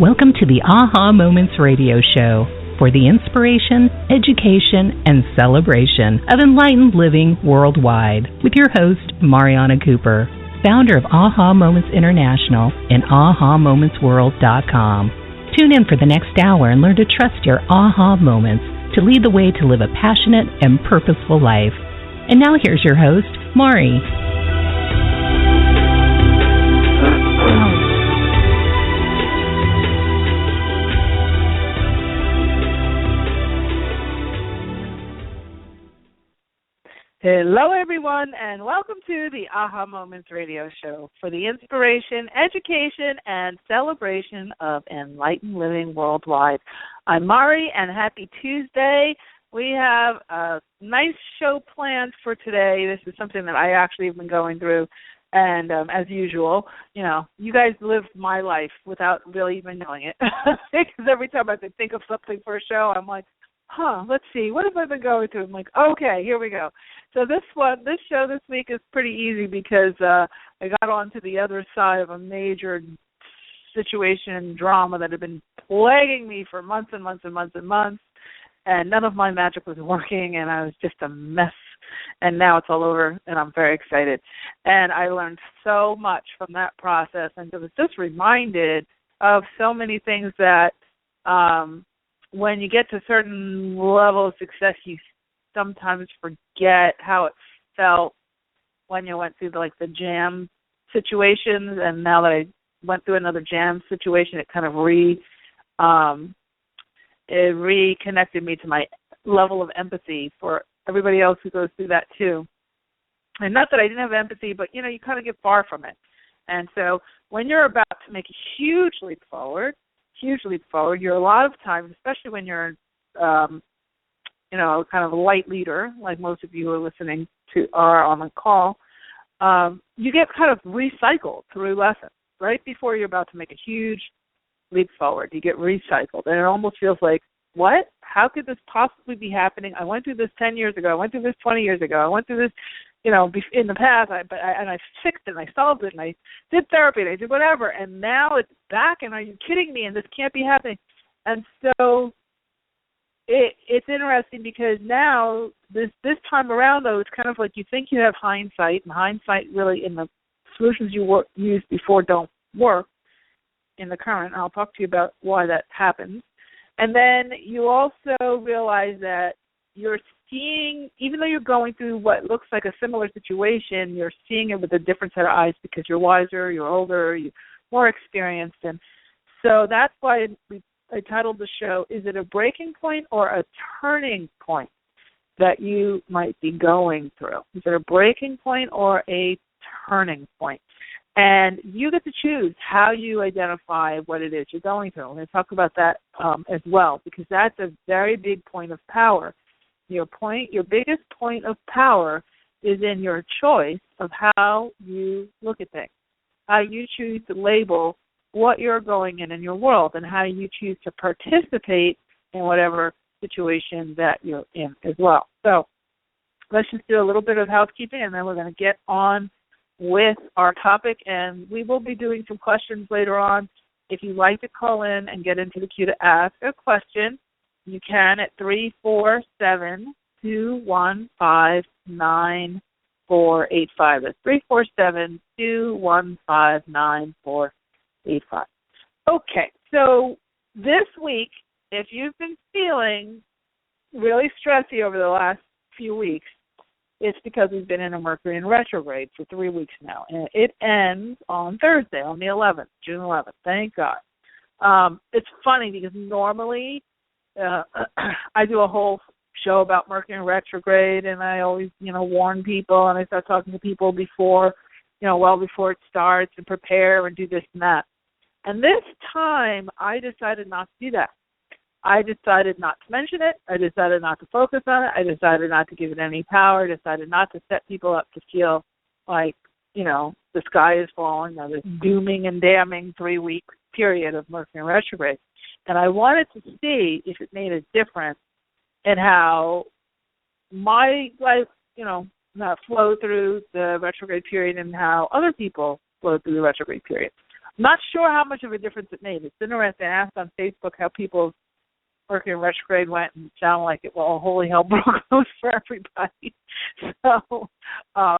Welcome to the Aha Moments radio show for the inspiration, education, and celebration of enlightened living worldwide with your host, Mariana Cooper, founder of Aha Moments International and AhaMomentsWorld.com. Tune in for the next hour and learn to trust your aha moments to lead the way to live a passionate and purposeful life. And now here's your host, Mari. Hello, everyone, and welcome to the Aha Moments radio show for the inspiration, education, and celebration of enlightened living worldwide. I'm Mari, and happy Tuesday. We have a nice show planned for today. This is something that I actually have been going through, and as usual, you know, you guys live my life without really even knowing it, because every time I think of something for a show, I'm like, let's see, what have I been going through? I'm like, okay, here we go. So this show this week is pretty easy because I got onto the other side of a major situation and drama that had been plaguing me for months and months and months and months, and none of my magic was working, and I was just a mess. And now it's all over, and I'm very excited. And I learned so much from that process, and I was just reminded of so many things that when you get to a certain level of success, you sometimes forget how it felt when you went through the jam situations. And now that I went through another jam situation, it kind of it reconnected me to my level of empathy for everybody else who goes through that too. And not that I didn't have empathy, but you kind of get far from it. And so when you're about to make a huge leap forward, you're a lot of times, especially when you're kind of a light leader, like most of you who are listening to are on the call, you get kind of recycled through lessons. Right before you're about to make a huge leap forward, you get recycled. And it almost feels like, what? How could this possibly be happening? I went through this 10 years ago. I went through this 20 years ago. I went through this, in the past, and I fixed it, and I solved it, and I did therapy, and I did whatever, and now it's back, and are you kidding me? And this can't be happening. And so it's interesting because now, this time around, though, it's kind of like you think you have hindsight, and hindsight really in the solutions you used before don't work in the current. I'll talk to you about why that happens. And then you also realize that you're seeing, even though you're going through what looks like a similar situation, you're seeing it with a different set of eyes because you're wiser, you're older, you're more experienced. And so that's why I titled the show, Is it a breaking point or a turning point that you might be going through? Is it a breaking point or a turning point? And you get to choose how you identify what it is you're going through. I'm going to talk about that as well, because that's a very big point of power. Your biggest point of power is in your choice of how you look at things, how you choose to label what you're going in your world, and how you choose to participate in whatever situation that you're in as well. So let's just do a little bit of housekeeping, and then we're going to get on with our topic, and we will be doing some questions later on. If you'd like to call in and get into the queue to ask a question, you can at 347-215-9485. That's 347-215-9485. Okay, so this week, if you've been feeling really stressy over the last few weeks, it's because we've been in a Mercury in retrograde for 3 weeks now. And it ends on Thursday, on the 11th, June 11th. Thank God. It's funny because normally I do a whole show about Mercury in retrograde, and I always, warn people, and I start talking to people before, well before it starts, and prepare and do this and that. And this time I decided not to do that. I decided not to mention it. I decided not to focus on it. I decided not to give it any power. I decided not to set people up to feel like, the sky is falling, or this dooming and damning 3-week period of Mercury retrograde. And I wanted to see if it made a difference in how my life, flow through the retrograde period and how other people flow through the retrograde period. Not sure how much of a difference it made. It's interesting. I asked on Facebook how people Mercury in retrograde went, and it sounded like it, well, holy hell broke loose for everybody. So, I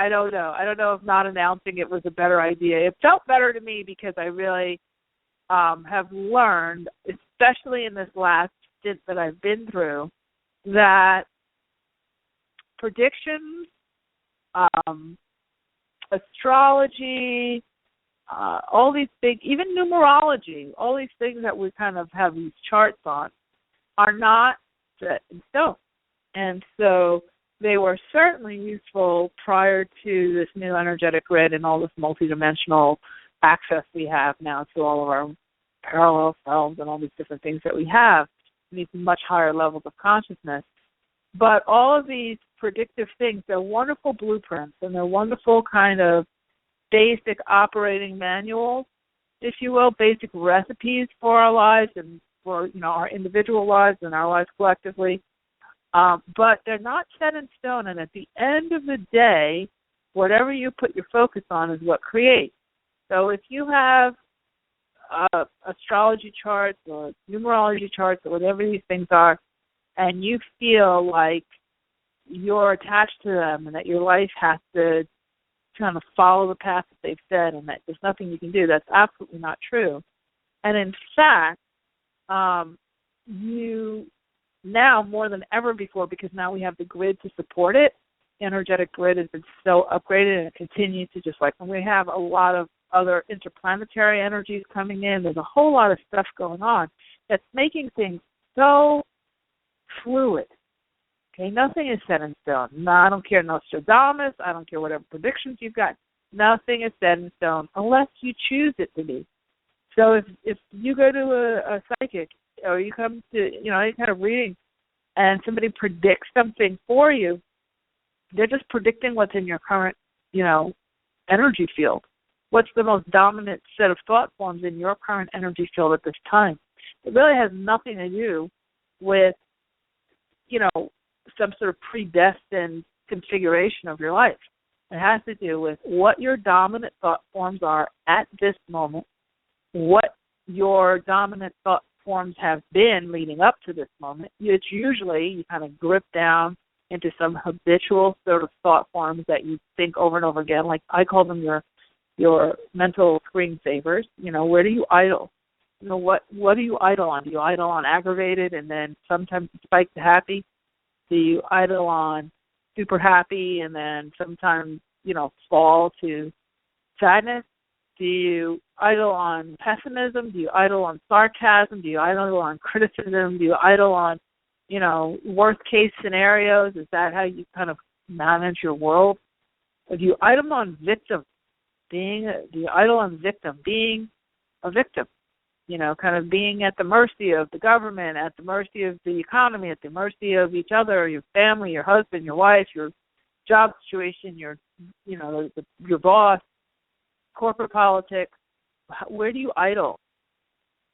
don't know. I don't know if not announcing it was a better idea. It felt better to me because I really have learned, especially in this last stint that I've been through, that predictions, astrology, all these big, even numerology, all these things that we kind of have these charts on are not set in stone. And so they were certainly useful prior to this new energetic grid and all this multidimensional access we have now to all of our parallel selves and all these different things that we have in these much higher levels of consciousness. But all of these predictive things, they're wonderful blueprints and they're wonderful kind of basic operating manuals, if you will, basic recipes for our lives and for our individual lives and our lives collectively. But they're not set in stone, and at the end of the day, whatever you put your focus on is what creates. So if you have astrology charts or numerology charts or whatever these things are, and you feel like you're attached to them and that your life has to kind of follow the path that they've said and that there's nothing you can do, that's absolutely not true. And in fact, you now more than ever before, because now we have the grid to support it, the energetic grid has been so upgraded and it continues to, just like when we have a lot of other interplanetary energies coming in, there's a whole lot of stuff going on that's making things so fluid. Okay, nothing is set in stone. No, I don't care Nostradamus. I don't care whatever predictions you've got. Nothing is set in stone unless you choose it to be. So if you go to a psychic or you come to any kind of reading and somebody predicts something for you, they're just predicting what's in your current energy field. What's the most dominant set of thought forms in your current energy field at this time? It really has nothing to do with some sort of predestined configuration of your life. It has to do with what your dominant thought forms are at this moment, what your dominant thought forms have been leading up to this moment. It's usually you kind of grip down into some habitual sort of thought forms that you think over and over again. Like I call them your mental screensavers. Where do you idle? What do you idle on? Do you idle on aggravated and then sometimes spike to happy? Do you idle on super happy and then sometimes, fall to sadness? Do you idle on pessimism? Do you idle on sarcasm? Do you idle on criticism? Do you idle on, worst case scenarios? Is that how you kind of manage your world? Or do you idle on victim? Do you idle on victim? Being a victim? Kind of being at the mercy of the government, at the mercy of the economy, at the mercy of each other, your family, your husband, your wife, your job situation, your boss, corporate politics. Where do you idle?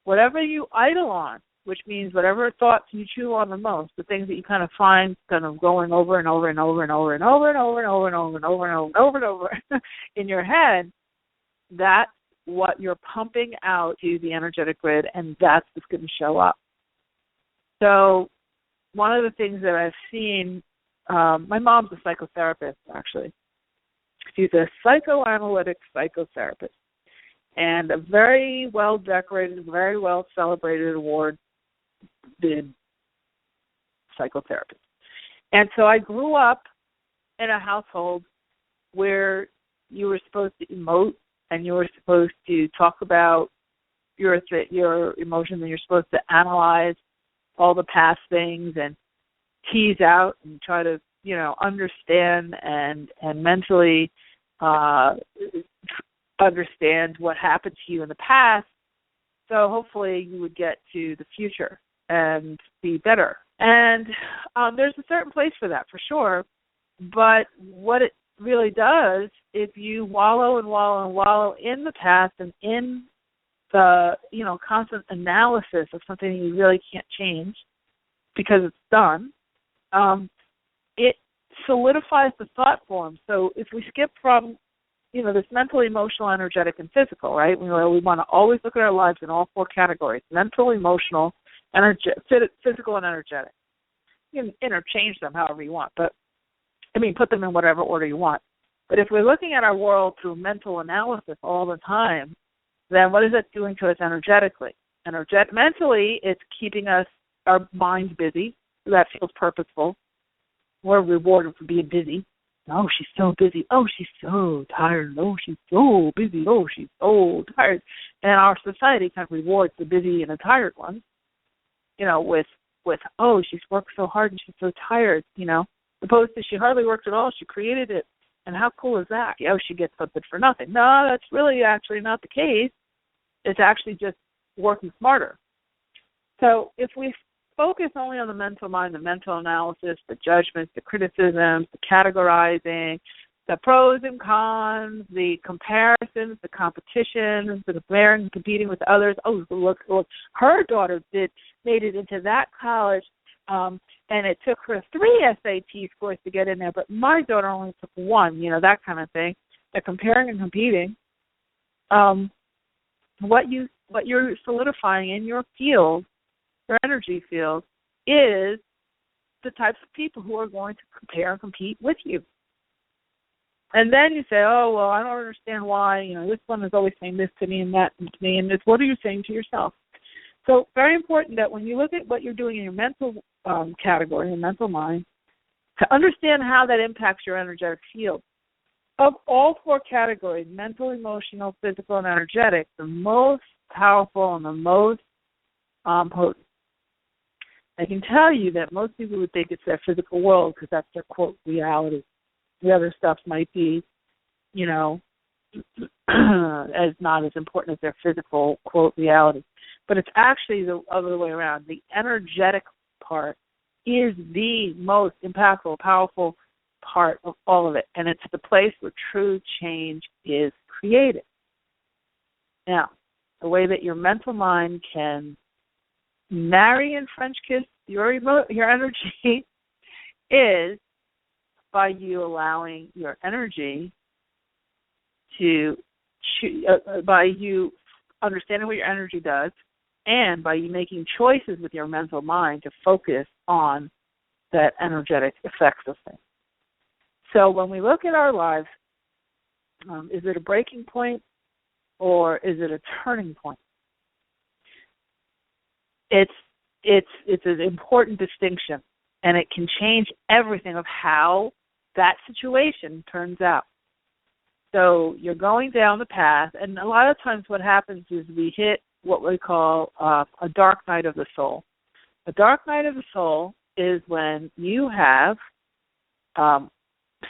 Whatever you idle on, which means whatever thoughts you chew on the most, the things that you kind of find kind of going over and over and over and over and over and over and over and over and over and over and over and over in your head, that's what you're pumping out to the energetic grid, and that's what's going to show up. So one of the things that I've seen, my mom's a psychotherapist, actually. She's a psychoanalytic psychotherapist and a very well-decorated, very well-celebrated award-bid psychotherapist. And so I grew up in a household where you were supposed to emote and you were supposed to talk about your emotions, and you're supposed to analyze all the past things and tease out and try to, understand and mentally understand what happened to you in the past. So hopefully you would get to the future and be better. And there's a certain place for that, for sure. But what it really does, if you wallow and wallow and wallow in the past and in the constant analysis of something you really can't change because it's done, it solidifies the thought form. So if we skip from this mental, emotional, energetic, and physical, right? We want to always look at our lives in all four categories: mental, emotional, physical, and energetic. You can interchange them however you want, but put them in whatever order you want. But if we're looking at our world through mental analysis all the time, then what is it doing to us energetically? Mentally, it's keeping our minds busy. So that feels purposeful. We're rewarded for being busy. Oh, she's so busy. Oh, she's so tired. Oh, she's so busy. Oh, she's so tired. And our society kind of rewards the busy and the tired ones, with oh, she's worked so hard and she's so tired, opposed to she hardly worked at all. She created it. And how cool is that? She gets something for nothing. No, that's really actually not the case. It's actually just working smarter. So if we focus only on the mental mind, the mental analysis, the judgments, the criticisms, the categorizing, the pros and cons, the comparisons, the competitions, the comparing and competing with others. Oh, look, her daughter made it into that college, and it took her 3 SAT scores to get in there, but my daughter only took 1, that kind of thing. The comparing and competing. What you're solidifying in your field, your energy field, is the types of people who are going to compare and compete with you. And then you say, oh, well, I don't understand why, this one is always saying this to me and that to me, and what are you saying to yourself? So very important that when you look at what you're doing in your mental category, your mental mind, to understand how that impacts your energetic field. Of all 4 categories, mental, emotional, physical, and energetic, the most powerful and the most potent. I can tell you that most people would think it's their physical world because that's their, quote, reality. The other stuff might be, as not as important as their physical, quote, reality. But it's actually the other way around. The energetic part is the most impactful, powerful part of all of it. And it's the place where true change is created. Now, the way that your mental mind can marry and French kiss your energy is by you allowing your energy by you understanding what your energy does, and by you making choices with your mental mind to focus on that energetic effects of things. So when we look at our lives, is it a breaking point or is it a turning point? It's an important distinction, and it can change everything of how that situation turns out. So you're going down the path, and a lot of times what happens is we hit what we call a dark night of the soul. A dark night of the soul is when you have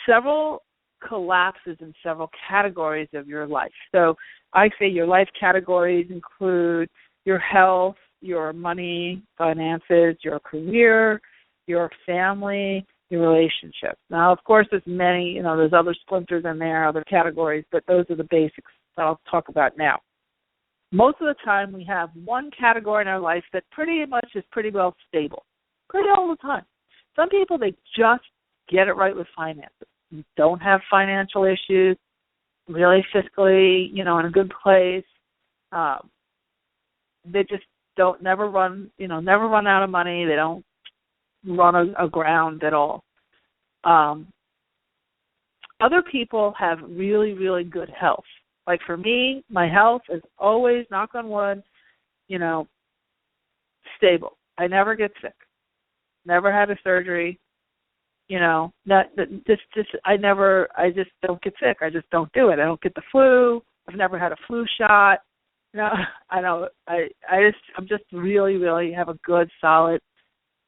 several collapses in several categories of your life. So I say your life categories include your health, your money, finances, your career, your family, your relationship. Now, of course, there's many, there's other splinters in there, other categories, but those are the basics that I'll talk about now. Most of the time, we have one category in our life that pretty much is pretty well stable, pretty all the time. Some people, they just get it right with finances. Don't have financial issues, really fiscally, in a good place. They just never run out of money. They don't run aground at all. Other people have really, really good health. Like for me, my health is always, knock on wood, stable. I never get sick. Never had a surgery. I just don't get sick. I just don't do it. I don't get the flu. I've never had a flu shot. I'm just really, really have a good, solid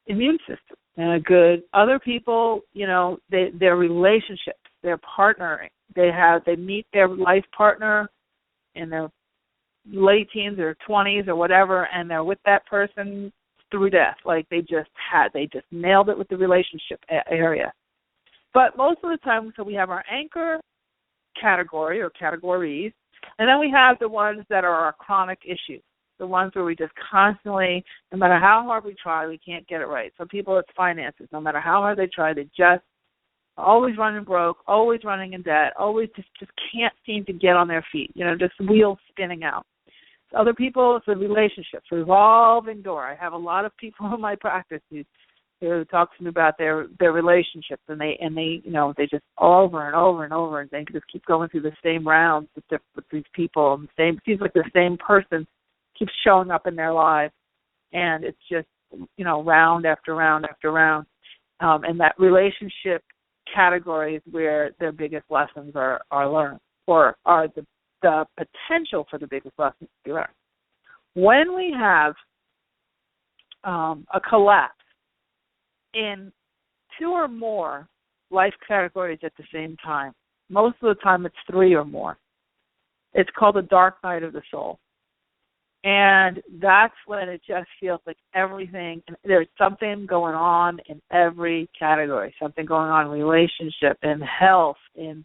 immune system and other people, their relationships, their partnering. They meet their life partner in their late teens or 20s or whatever, and they're with that person through death. Like they just nailed it with the relationship area. But most of the time, so we have our anchor category or categories, and then we have the ones that are our chronic issues, the ones where we just constantly, no matter how hard we try, we can't get it right. Some people, it's finances. No matter how hard they try, they just always running broke, always running in debt, always just can't seem to get on their feet, just wheels spinning out. Other people, it's a relationships, revolving door. I have a lot of people in my practice who talk to me about their relationships, and they they just over and over and over, and they just keep going through the same rounds with these people, and it seems like the same person keeps showing up in their lives, and it's just round after round after round, and that relationship category is where their biggest lessons are learned, or are the potential for the biggest lessons to be learned. When we have a collapse in 2 or more life categories at the same time, most of the time it's 3 or more, it's called the dark night of the soul. And that's when it just feels like everything, there's something going on in every category, something going on in relationship, in health, in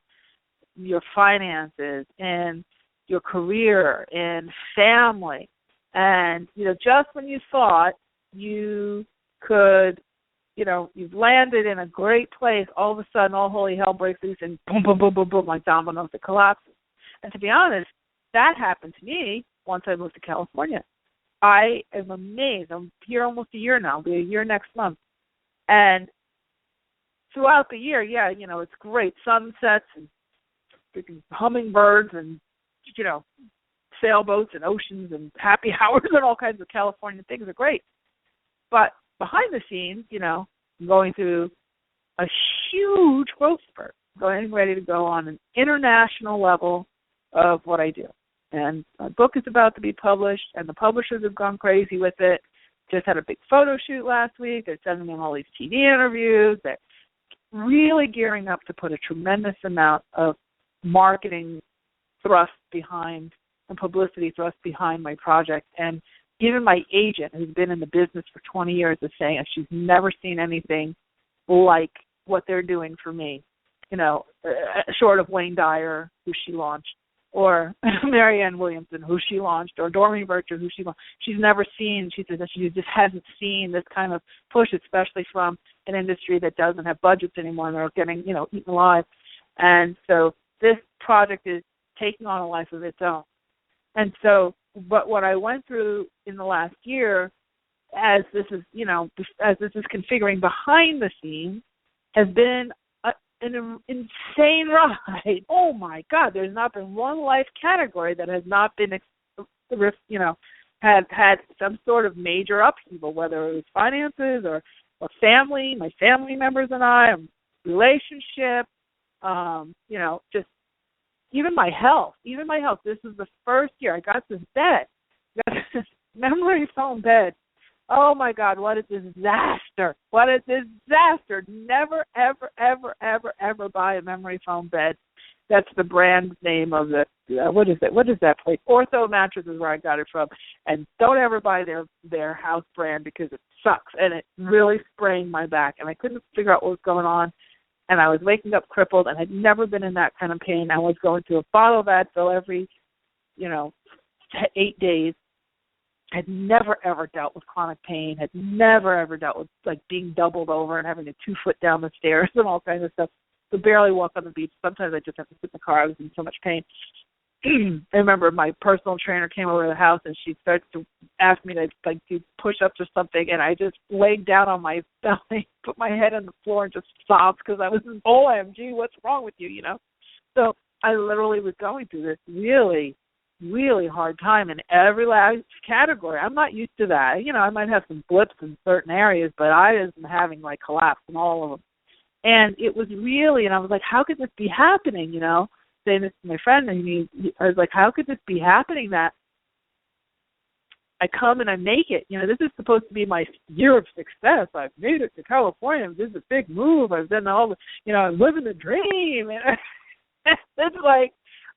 your finances, in your career, in family. And, just when you thought you could, you've landed in a great place, all of a sudden all holy hell breaks loose and boom, boom, boom, boom, boom, like dominoes, it collapses. And to be honest, that happened to me once I moved to California. I am amazed. I'm here almost a year now. I'll be a year next month. And throughout the year, it's great. Sunsets and freaking hummingbirds and, sailboats and oceans and happy hours and all kinds of California things are great. But behind the scenes, going through a huge growth spurt, getting ready to go on an international level of what I do. And my book is about to be published, and the publishers have gone crazy with it. Just had a big photo shoot last week. They're sending me all these TV interviews. They're really gearing up to put a tremendous amount of marketing thrust behind and publicity thrust behind my project. And even my agent, who's been in the business for 20 years, is saying she's never seen anything like what they're doing for me, short of Wayne Dyer, who she launched, or Marianne Williamson, who she launched, or Doreen Virtue, who she launched. She's never seen, she says that she just hasn't seen this kind of push, especially from an industry that doesn't have budgets anymore and they're getting, eaten alive. And so this project is taking on a life of its own. And so, but what I went through in the last year, as this is, configuring behind the scenes, has been an insane ride. Oh my God! There's not been one life category that has not been, had some sort of major upheaval, whether it was finances or family, my family members and I, relationship, just even my health. This is the first year I got this bed. I got this memory foam bed. Oh, my God, what a disaster. Never, ever, ever, ever, ever buy a memory foam bed. That's the brand name of the, what is that place? Ortho Mattress is where I got it from. And don't ever buy their house brand because it sucks. And it really sprained my back. And I couldn't figure out what was going on. And I was waking up crippled and had never been in that kind of pain. I was going to a bottle of Advil every, 8 days. Had never, ever dealt with chronic pain, had never, ever dealt with, being doubled over and having to 2 foot down the stairs and all kinds of stuff. Could barely walk on the beach. Sometimes I just have to sit in the car. I was in so much pain. I remember my personal trainer came over to the house, and she started to ask me to, do push-ups or something, and I just laid down on my belly, put my head on the floor, and just sobbed because I was, OMG, what's wrong with you, So I literally was going through this really, really hard time in every last category. I'm not used to that. I might have some blips in certain areas, but I wasn't having collapse in all of them. And it was really, and I was like, how could this be happening? Saying this to my friend, and I was like, how could this be happening that I come and I make it? This is supposed to be my year of success. I've made it to California. This is a big move. I've done all the, I'm living the dream. And it's like,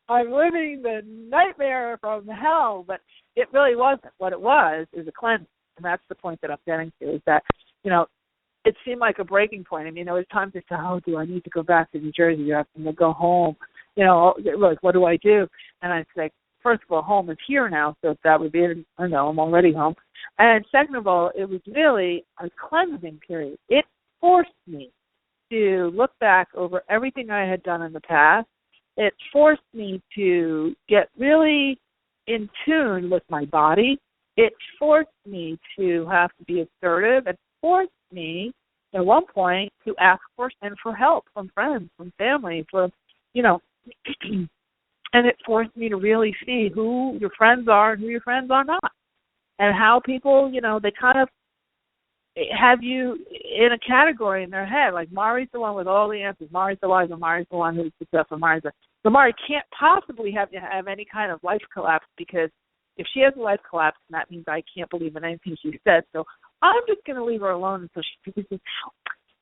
I'm living the nightmare from hell, but it really wasn't. What it was is a cleanse, and that's the point that I'm getting to, is that, it seemed like a breaking point. I mean, there was times I said, do I need to go back to New Jersey? You have to go home. What do I do? And I say, first of all, home is here now, so that would be, I'm already home. And second of all, it was really a cleansing period. It forced me to look back over everything I had done in the past. It forced me to get really in tune with my body. It forced me to have to be assertive. It forced me at one point to ask for help from friends, from family, and it forced me to really see who your friends are and who your friends are not, and how people, they kind of have you in a category in their head, like Mari's the one with all the answers, Mari's the wise one, Mari's the one who's successful, so Mari can't possibly have any kind of life collapse, because if she has a life collapse, that means I can't believe in anything she said, so I'm just going to leave her alone until she figures this out.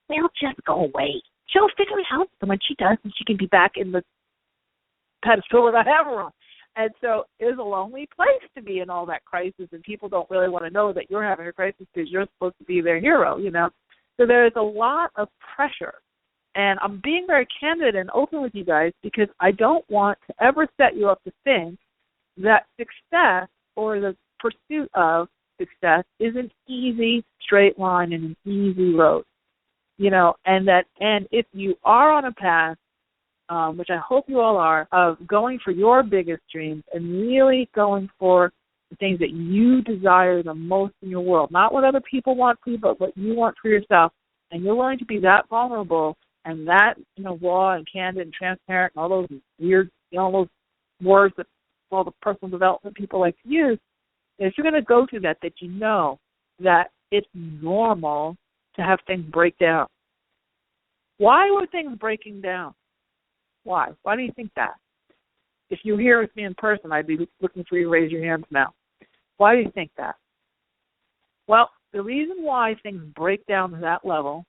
They'll just go away. She'll figure it out, and when she does, then she can be back in the pedestal without having her on. And so it's a lonely place to be in all that crisis, and people don't really want to know that you're having a crisis because you're supposed to be their hero, So there's a lot of pressure. And I'm being very candid and open with you guys because I don't want to ever set you up to think that success or the pursuit of success is an easy straight line and an easy road, and if you are on a path, which I hope you all are, of going for your biggest dreams and really going for the things that you desire the most in your world, not what other people want for you, but what you want for yourself, and you're willing to be that vulnerable and that, raw and candid and transparent and all those weird, those words that all the personal development people like to use, if you're going to go through that you know that it's normal to have things break down. Why were things breaking down? Why? Why do you think that? If you're here with me in person, I'd be looking for you to raise your hands now. Why do you think that? Well, the reason why things break down to that level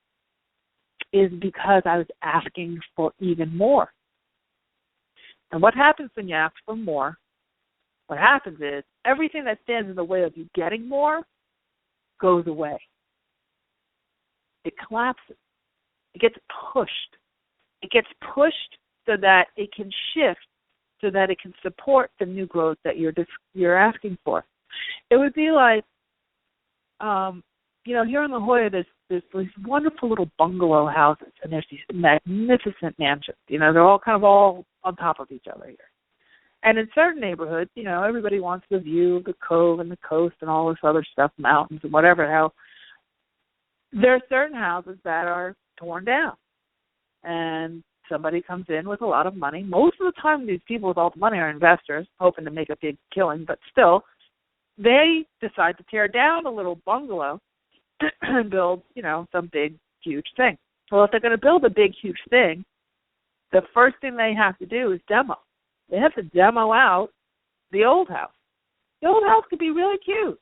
is because I was asking for even more. And what happens when you ask for more? What happens is everything that stands in the way of you getting more goes away. It collapses. It gets pushed. It gets pushed so that it can shift, so that it can support the new growth that you're asking for. It would be like, here in La Jolla, there's these wonderful little bungalow houses, and there's these magnificent mansions. They're all kind of all on top of each other here. And in certain neighborhoods, everybody wants the view of the cove and the coast and all this other stuff, mountains and whatever the hell. There are certain houses that are torn down, and somebody comes in with a lot of money. Most of the time, these people with all the money are investors hoping to make a big killing, but still, they decide to tear down a little bungalow and build, some big, huge thing. Well, if they're going to build a big, huge thing, the first thing they have to do is demo. They have to demo out the old house. The old house could be really cute,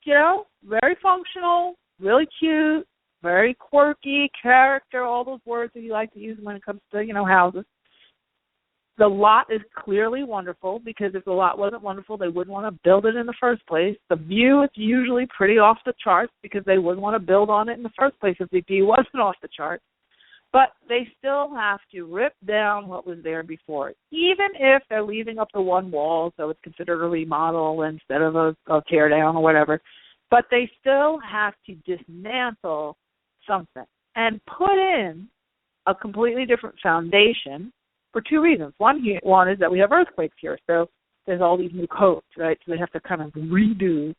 very functional, really cute, very quirky, character, all those words that you like to use when it comes to, houses. The lot is clearly wonderful, because if the lot wasn't wonderful, they wouldn't want to build it in the first place. The view is usually pretty off the charts, because they wouldn't want to build on it in the first place if the view wasn't off the charts. But they still have to rip down what was there before, even if they're leaving up the one wall, so it's considered a remodel instead of a tear down or whatever. But they still have to dismantle something and put in a completely different foundation for two reasons. One is that we have earthquakes here, so there's all these new codes, right? So they have to kind of redo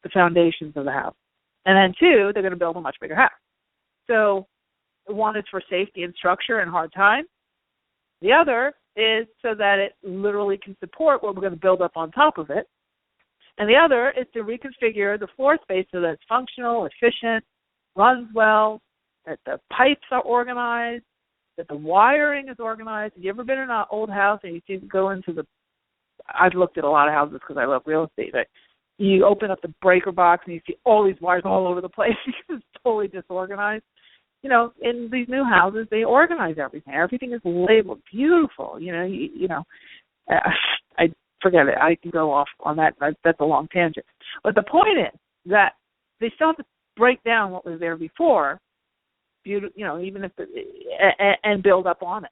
the foundations of the house. And then two, they're going to build a much bigger house. So one is for safety and structure in hard times. The other is so that it literally can support what we're going to build up on top of it. And the other is to reconfigure the floor space so that it's functional, efficient, runs well, that the pipes are organized, that the wiring is organized. Have you ever been in an old house and you go into I've looked at a lot of houses because I love real estate, but you open up the breaker box and you see all these wires all over the place because it's totally disorganized. In these new houses, they organize everything. Everything is labeled beautiful. I forget it. I can go off on that. That's a long tangent. But the point is that they still have to break down what was there before, even if and build up on it.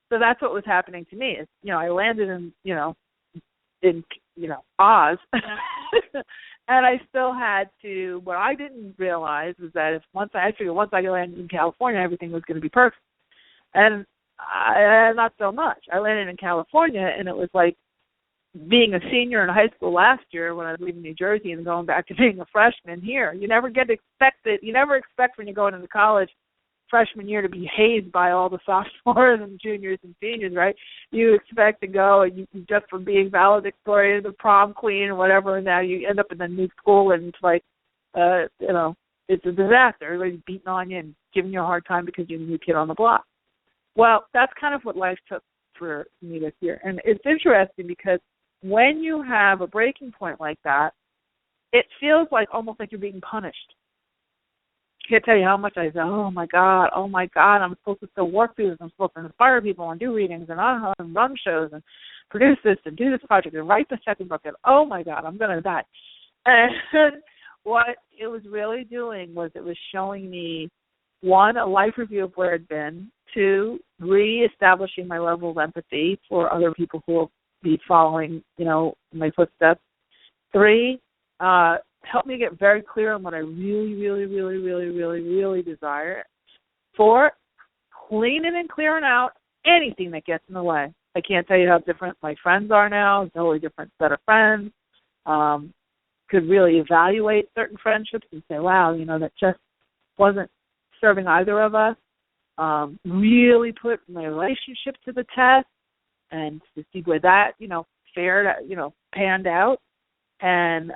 So that's what was happening to me. I landed in Oz, And I still had to, what I didn't realize was that once I landed in California, everything was going to be perfect. And not so much. I landed in California, and it was like being a senior in high school last year when I was leaving New Jersey and going back to being a freshman here. You never expect when you're going into college freshman year to be hazed by all the sophomores and juniors and seniors, right? You expect to go and you just from being valedictorian, the prom queen or whatever, and now you end up in a new school and it's like, it's a disaster. Everybody's beating on you and giving you a hard time because you're the new kid on the block. Well, that's kind of what life took for me this year. And it's interesting because when you have a breaking point like that, it feels like almost like you're being punished. I can't tell you how much I said, oh my God, I'm supposed to still work through this. I'm supposed to inspire people and do readings and run shows and produce this and do this project and write the second book. And oh my God, I'm going to die. And what it was really doing was it was showing me, one, a life review of where I'd been, two, reestablishing my level of empathy for other people who will be following, my footsteps, three, help me get very clear on what I really, really, really, really, really, really desire. Four, cleaning and clearing out anything that gets in the way. I can't tell you how different my friends are now. It's a totally different set of friends. Could really evaluate certain friendships and say, wow, that just wasn't serving either of us. Really put my relationship to the test and to see where that, panned out. And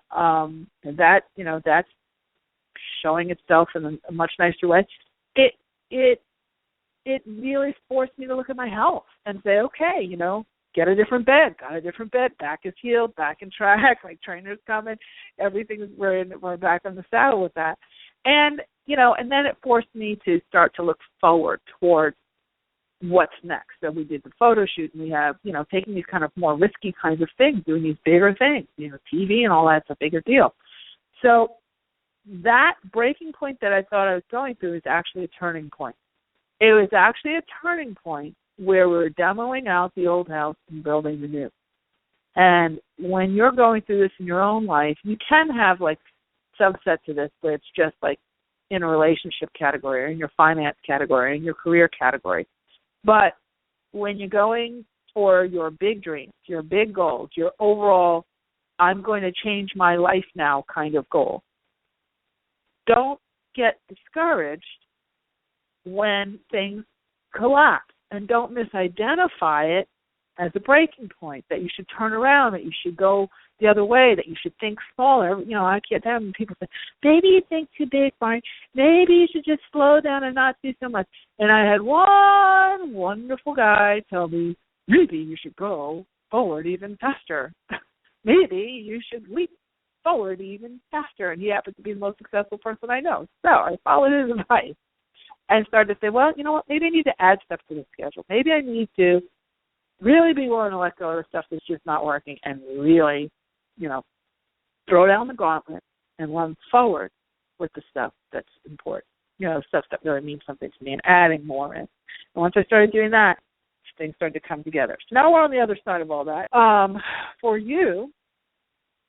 that's showing itself in a much nicer way. It really forced me to look at my health and say, okay, get a different bed, got a different bed, back is healed, back in track, my trainer's coming, we're back on the saddle with that. And, and then it forced me to start to look forward towards what's next. So we did the photo shoot, and we have, taking these kind of more risky kinds of things, doing these bigger things, TV and all that's a bigger deal. So that breaking point that I thought I was going through is actually a turning point. It was actually a turning point where we're demoing out the old house and building the new. And when you're going through this in your own life, you can have like subsets of this where it's just like in a relationship category or in your finance category or in your career category. But when you're going for your big dreams, your big goals, your overall, I'm going to change my life now kind of goal, don't get discouraged when things collapse, and don't misidentify it as a breaking point, that you should turn around, that you should go the other way, that you should think smaller. I can't have people say, maybe you think too big, Barney. Maybe you should just slow down and not do so much. And I had one wonderful guy tell me, maybe you should go forward even faster. Maybe you should leap forward even faster. And he happens to be the most successful person I know. So I followed his advice and started to say, well, you know what, maybe I need to add stuff to the schedule. Maybe I need to really be willing to let go of the stuff that's just not working and really, throw down the gauntlet and run forward with the stuff that's important, stuff that really means something to me, and adding more in. And once I started doing that, things started to come together. So now we're on the other side of all that. For you,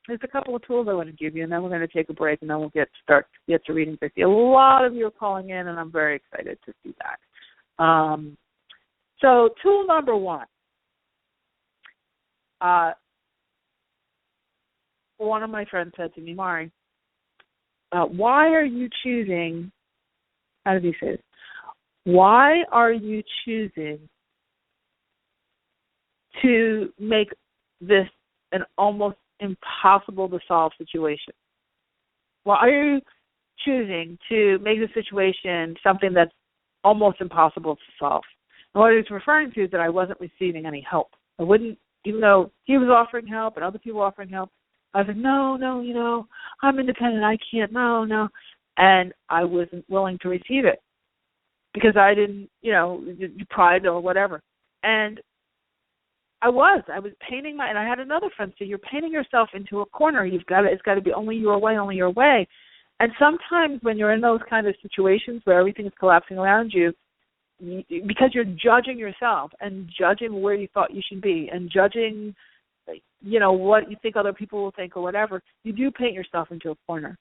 there's a couple of tools I want to give you, and then we're going to take a break, and then we'll get to reading 50. A lot of you are calling in, and I'm very excited to see that. So tool number one. One of my friends said to me, Mari, why are you choosing, how did he say this? Why are you choosing to make this an almost impossible to solve situation? Why are you choosing to make the situation something that's almost impossible to solve? And what he was referring to is that I wasn't receiving any help. I wouldn't, even though he was offering help and other people were offering help, I was like, no, I'm independent, I can't, no. And I wasn't willing to receive it because I didn't, pride or whatever. And I was painting and I had another friend say, you're painting yourself into a corner. It's got to be only your way. And sometimes when you're in those kind of situations where everything is collapsing around you, because you're judging yourself and judging where you thought you should be and judging what you think other people will think or whatever, you do paint yourself into a corner.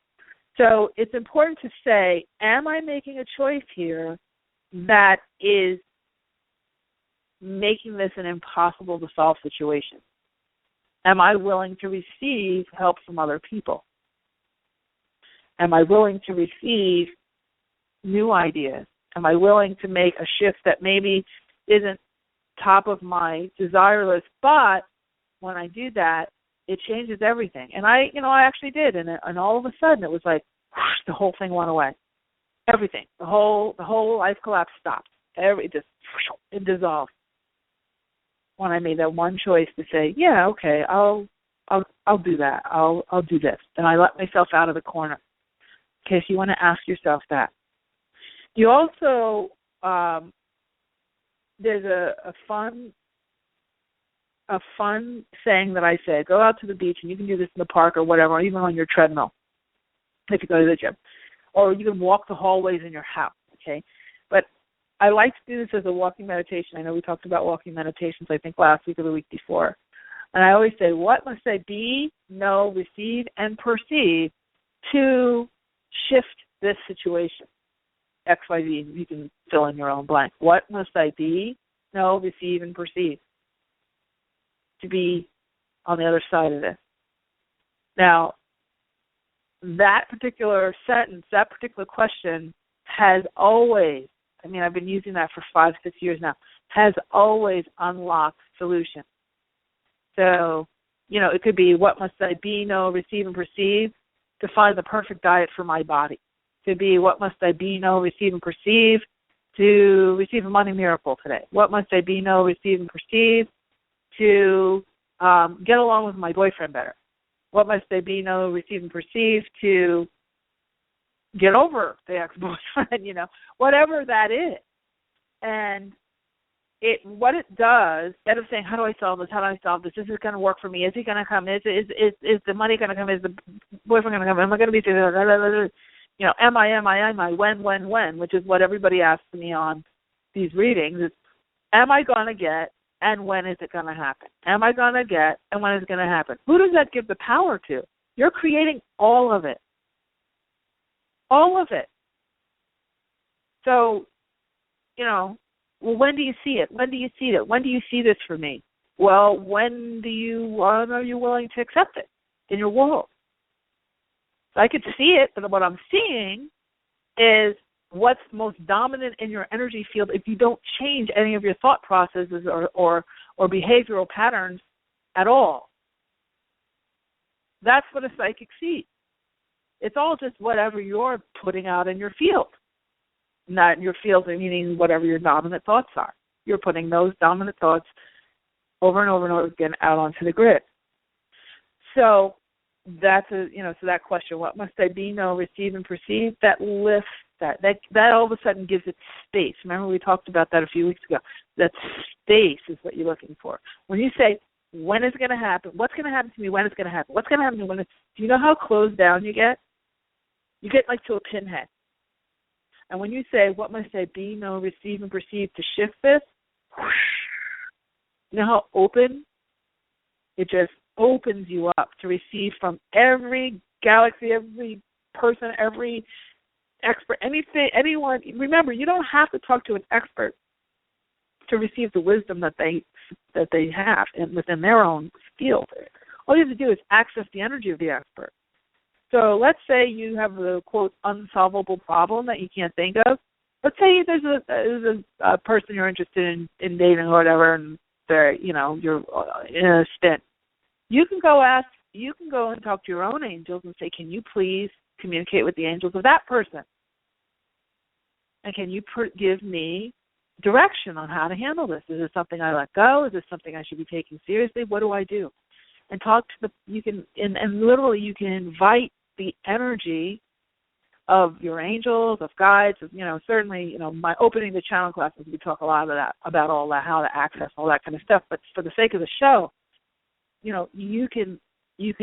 So it's important to say, am I making a choice here that is making this an impossible to solve situation? Am I willing to receive help from other people? Am I willing to receive new ideas? Am I willing to make a shift that maybe isn't top of my desire list, but when I do that, it changes everything. And I actually did, and all of a sudden it was like whoosh, the whole thing went away. Everything, the whole life collapse stopped. It dissolved when I made that one choice to say, yeah, okay, I'll do that. I'll do this, and I let myself out of the corner. In case you want to ask yourself that. You also there's a fun saying that I say: go out to the beach, and you can do this in the park or whatever, or even on your treadmill if you go to the gym, or you can walk the hallways in your house. Okay, but I like to do this as a walking meditation. I know we talked about walking meditations, I think last week or the week before, and I always say, what must I be, know, receive, and perceive to shift this situation? XYZ, you can fill in your own blank. What must I be, know, receive, and perceive to be on the other side of this? Now, that particular sentence, that particular question has always, I've been using that for 5-6 years now, has always unlocked solutions. So, it could be, what must I be, know, receive, and perceive to find the perfect diet for my body? To be, what must I be, know, receive, and perceive to receive a money miracle today? What must I be, know, receive, and perceive to get along with my boyfriend better? What must I be, know, receive, and perceive to get over the ex-boyfriend, whatever that is. And what it does, instead of saying, how do I solve this? Is it going to work for me? Is he going to come? Is the money going to come? Is the boyfriend going to come? Am I going to be, am I, when, which is what everybody asks me on these readings, is am I going to get, and when is it going to happen? Am I going to get, and when is it going to happen? Who does that give the power to? You're creating all of it. All of it. So, well, when do you see it? When do you see it? When do you see this for me? Well, when are you willing to accept it in your world? So I could see it, but what I'm seeing is what's most dominant in your energy field if you don't change any of your thought processes or behavioral patterns at all. That's what a psychic sees. It's all just whatever you're putting out in your field. Not in your field, meaning whatever your dominant thoughts are. You're putting those dominant thoughts over and over and over again out onto the grid. So that's so that question, what must I be, know, receive, and perceive, that lifts that all of a sudden gives it space. Remember we talked about that a few weeks ago. That space is what you're looking for. When you say, when is it going to happen? What's going to happen to me? When is it going to happen? What's going to happen to me? Do you know how closed down you get? You get like to a pinhead. And when you say, what must I be, know, receive, and perceive to shift this, whoosh, you know how open? It just opens you up to receive from every galaxy, every person, every expert, anyone. Remember, you don't have to talk to an expert to receive the wisdom that they have within their own field. All you have to do is access the energy of the expert. So let's say you have the, quote, unsolvable problem that you can't think of. Let's say there's a person you're interested in dating or whatever, and you're in a stint. You can go and talk to your own angels and say, can you please communicate with the angels of that person? And can you give me direction on how to handle this? Is this something I let go? Is this something I should be taking seriously? What do I do? And talk to literally you can invite the energy of your angels, of guides, certainly, my opening the channel classes, we talk a lot about all that, how to access all that kind of stuff. But for the sake of the show, you can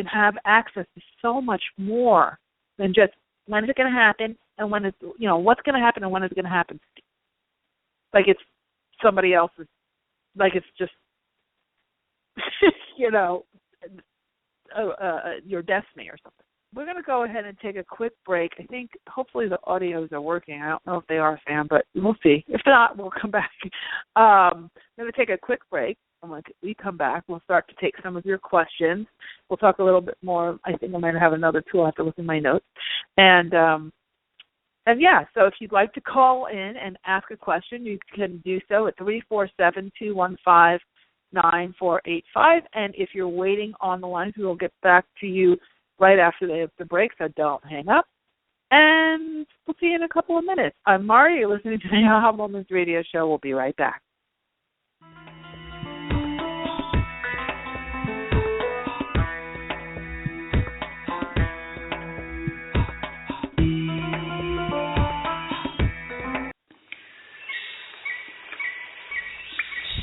have access to so much more than just when is it going to happen and when it's, what's going to happen and when is it going to happen. Like it's somebody else's, like it's just your destiny or something. We're going to go ahead and take a quick break. I think hopefully the audios are working. I don't know if they are, Sam, but we'll see. If not, we'll come back. I'm going to take a quick break. And when we come back, we'll start to take some of your questions. We'll talk a little bit more. I think I might have another tool. I have to look in my notes. And yeah, so if you'd like to call in and ask a question, you can do so at 347-215-9485. And if you're waiting on the line, we will get back to you right after the break, so don't hang up. And we'll see you in a couple of minutes. I'm Mari. You're listening to the Aha Moments Radio Show. We'll be right back.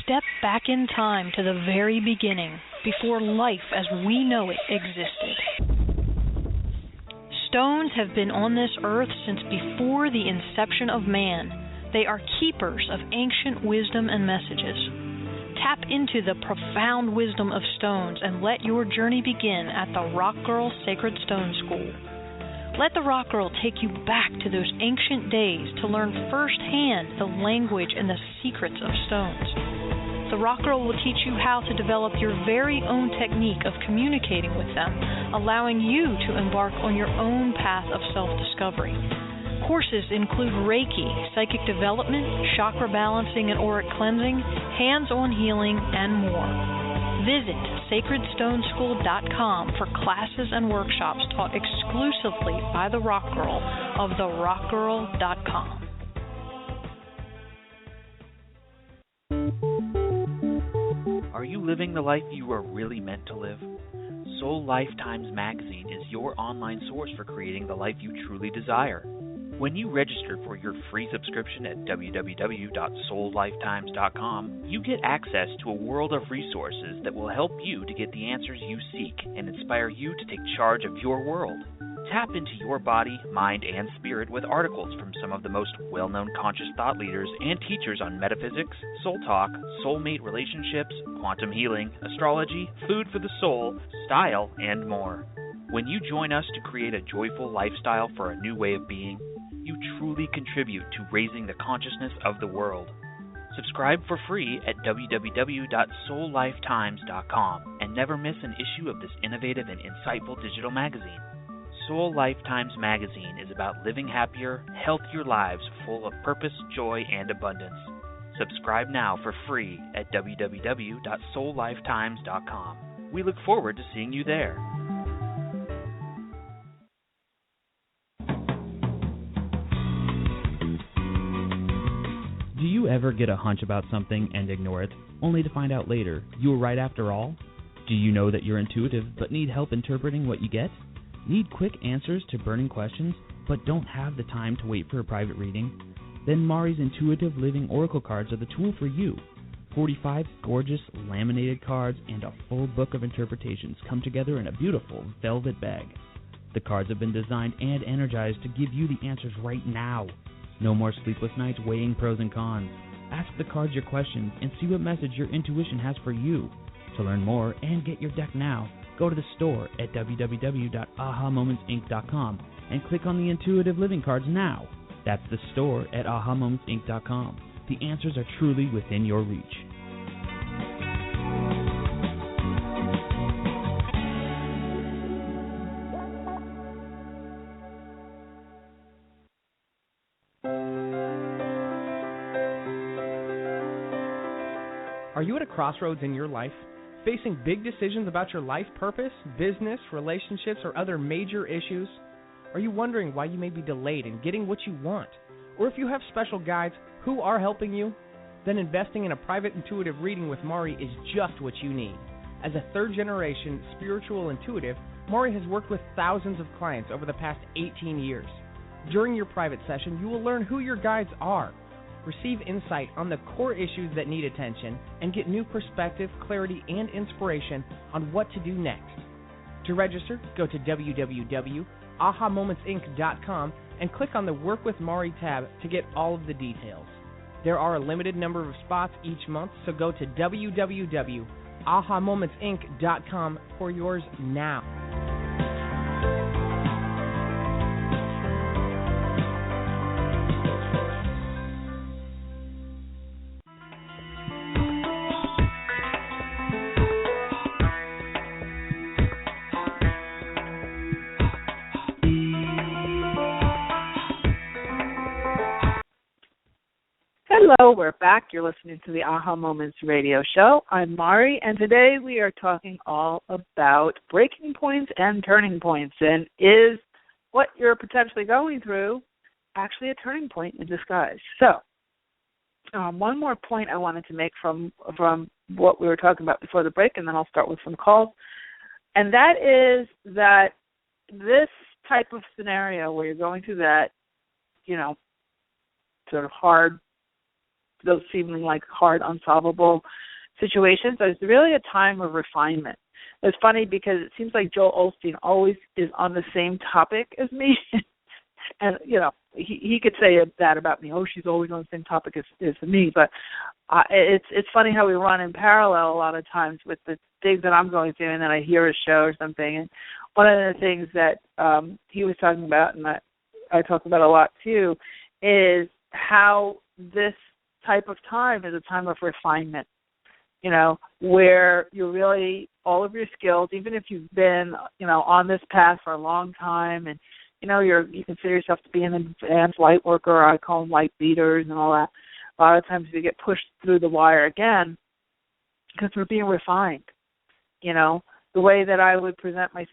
Step back in time to the very beginning, before life as we know it existed. Stones have been on this earth since before the inception of man. They are keepers of ancient wisdom and messages. Tap into the profound wisdom of stones and let your journey begin at the Rock Girl Sacred Stone School. Let the Rock Girl take you back to those ancient days to learn firsthand the language and the secrets of stones. The Rock Girl will teach you how to develop your very own technique of communicating with them, allowing you to embark on your own path of self-discovery. Courses include Reiki, psychic development, chakra balancing and auric cleansing, hands-on healing, and more. Visit sacredstoneschool.com for classes and workshops taught exclusively by the Rock Girl of therockgirl.com. Are you living the life you are really meant to live? Soul Lifetimes Magazine is your online source for creating the life you truly desire. When you register for your free subscription at www.soullifetimes.com, you get access to a world of resources that will help you to get the answers you seek and inspire you to take charge of your world. Tap into your body, mind, and spirit with articles from some of the most well-known conscious thought leaders and teachers on metaphysics, soul talk, soulmate relationships, quantum healing, astrology, food for the soul, style, and more. When you join us to create a joyful lifestyle for a new way of being, you truly contribute to raising the consciousness of the world. Subscribe for free at www.soullifetimes.com and never miss an issue of this innovative and insightful digital magazine. Soul Lifetimes Magazine is about living happier, healthier lives full of purpose, joy, and abundance. Subscribe now for free at www.soullifetimes.com. We look forward to seeing you there. Do you ever get a hunch about something and ignore it, only to find out later you were right after all? Do you know that you're intuitive but need help interpreting what you get? Need quick answers to burning questions but don't have the time to wait for a private reading? Then Mari's Intuitive Living Oracle cards are the tool for you. 45 gorgeous laminated cards and a full book of interpretations come together in a beautiful velvet bag. The cards have been designed and energized to give you the answers right now. No more sleepless nights weighing pros and cons. Ask the cards your questions and see what message your intuition has for you. To learn more and get your deck now, go to the store at www.ahamomentsinc.com and click on the Intuitive Living cards now. That's the store at ahamomentsinc.com. The answers are truly within your reach. Are you at a crossroads in your life? Facing big decisions about your life purpose, business, relationships, or other major issues? Are you wondering why you may be delayed in getting what you want? Or if you have special guides who are helping you? Then investing in a private intuitive reading with Mari is just what you need. As a third-generation spiritual intuitive, Mari has worked with thousands of clients over the past 18 years. During your private session, you will learn who your guides are, receive insight on the core issues that need attention, and get new perspective, clarity, and inspiration on what to do next. To register, go to www.ahamomentsinc.com and click on the Work with Mari tab to get all of the details. There are a limited number of spots each month, so go to www.ahamomentsinc.com AhaMomentsInc.com for yours now. Hello, we're back. You're listening to the Aha Moments radio show. I'm Mari, and today we are talking all about breaking points and turning points. And is what you're potentially going through actually a turning point in disguise? So, one more point I wanted to make from what we were talking about before the break, and then I'll start with some calls. And that is that this type of scenario where you're going through that, sort of hard, those seeming like hard, unsolvable situations, is really a time of refinement. It's funny because it seems like Joel Osteen always is on the same topic as me. And, he could say that about me. Oh, she's always on the same topic as me. But it's funny how we run in parallel a lot of times with the things that I'm going through, and then I hear his show or something. And one of the things that he was talking about, and that I talk about a lot too, is how this type of time is a time of refinement, where you're really, all of your skills, even if you've been, on this path for a long time, and, you consider yourself to be an advanced light worker, I call them light leaders and all that. A lot of times you get pushed through the wire again because we're being refined, The way that I would present my